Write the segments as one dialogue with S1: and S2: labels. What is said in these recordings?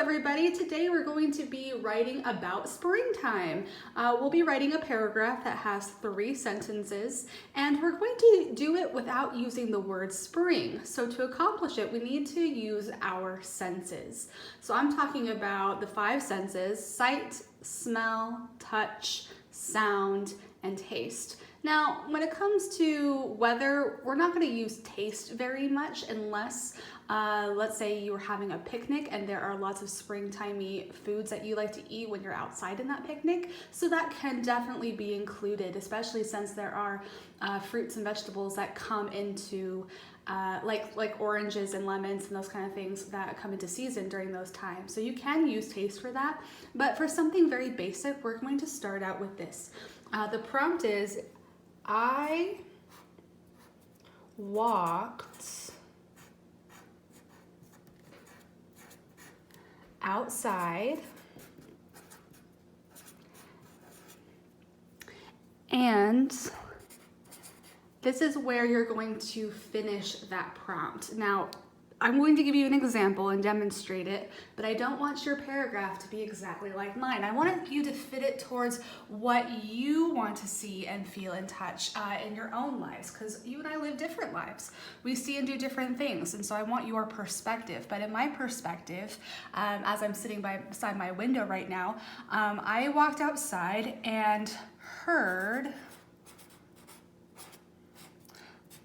S1: everybody. Today we're going to be writing about springtime. We'll be writing a paragraph that has 3 sentences, and we're going to do it without using the word spring. So to accomplish it, we need to use our senses. So I'm talking about the 5 senses: sight, smell, touch, sound, and taste. Now, when it comes to weather, we're not going to use taste very much unless, let's say you were having a picnic and there are lots of springtimey foods that you like to eat when you're outside in that picnic. So that can definitely be included, especially since there are fruits and vegetables that come into like oranges and lemons and those kind of things that come into season during those times. So you can use taste for that, but for something very basic, we're going to start out with this. The prompt is, I walked outside and this is where you're going to finish that prompt. Now, I'm going to give you an example and demonstrate it, but I don't want your paragraph to be exactly like mine. I want you to fit it towards what you want to see and feel and touch in your own lives, because you and I live different lives. We see and do different things, and so I want your perspective. But in my perspective, as I'm sitting beside my window right now, I walked outside and heard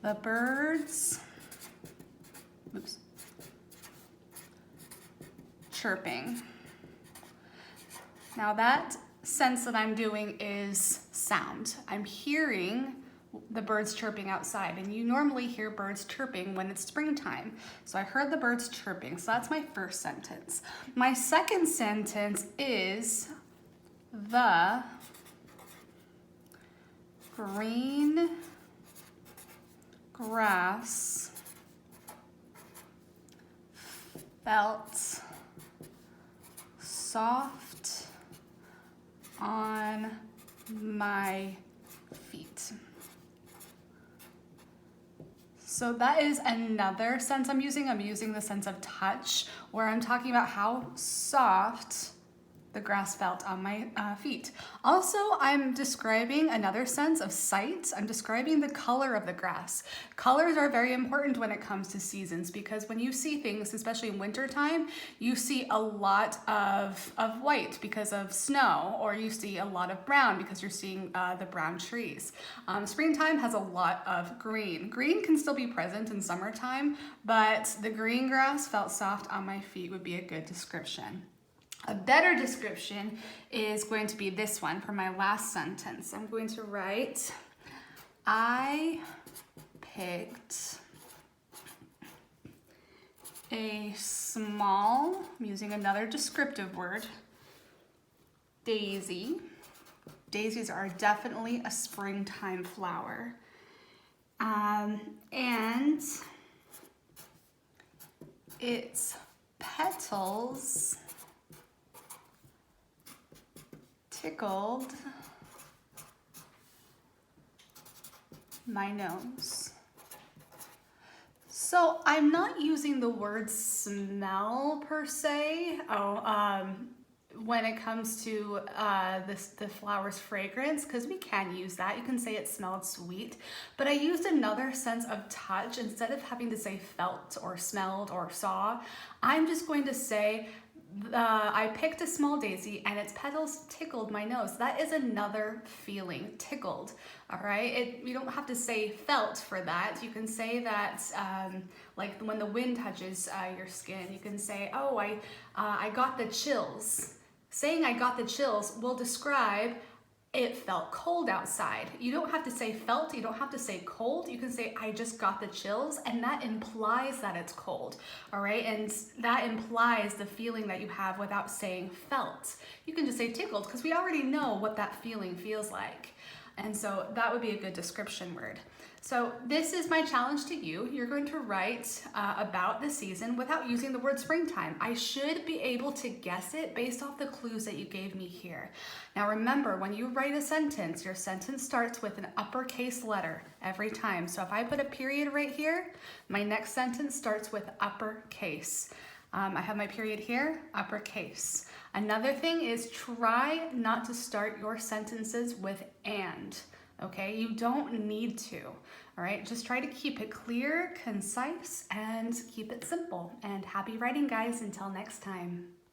S1: the birds chirping. Now that sense that I'm doing is sound. I'm hearing the birds chirping outside, and you normally hear birds chirping when it's springtime. So I heard the birds chirping. So that's my first sentence. My second sentence is the green grass felt soft on my feet. So that is another sense I'm using. I'm using the sense of touch, where I'm talking about how soft the grass felt on my feet. Also, I'm describing another sense of sight. I'm describing the color of the grass. Colors are very important when it comes to seasons, because when you see things, especially in wintertime, you see a lot of white because of snow, or you see a lot of brown because you're seeing the brown trees. Springtime has a lot of green. Green can still be present in summertime, but the green grass felt soft on my feet would be a good description. A better description is going to be this one for my last sentence. I'm going to write, I picked a small, I'm using another descriptive word, daisy. Daisies are definitely a springtime flower. And its petals tickled my nose. So I'm not using the word smell per se. When it comes to the flower's fragrance, because we can use that. You can say it smelled sweet, but I used another sense of touch. Instead of having to say felt or smelled or saw, I'm just going to say I picked a small daisy and its petals tickled my nose. That is another feeling, tickled, all right? You don't have to say felt for that. You can say that like when the wind touches your skin, you can say, oh, I got the chills. Saying I got the chills will describe it felt cold outside. You don't have to say felt, you don't have to say cold. You can say I just got the chills, and that implies that it's cold, all right? And that implies the feeling that you have without saying felt. You can just say tickled, because we already know what that feeling feels like. And so that would be a good description word. So this is my challenge to you. You're going to write about the season without using the word springtime. I should be able to guess it based off the clues that you gave me here. Now remember, when you write a sentence, your sentence starts with an uppercase letter every time. So if I put a period right here, my next sentence starts with uppercase. I have my period here, uppercase. Another thing is try not to start your sentences with and, okay? You don't need to, all right? Just try to keep it clear, concise, and keep it simple. And happy writing, guys. Until next time.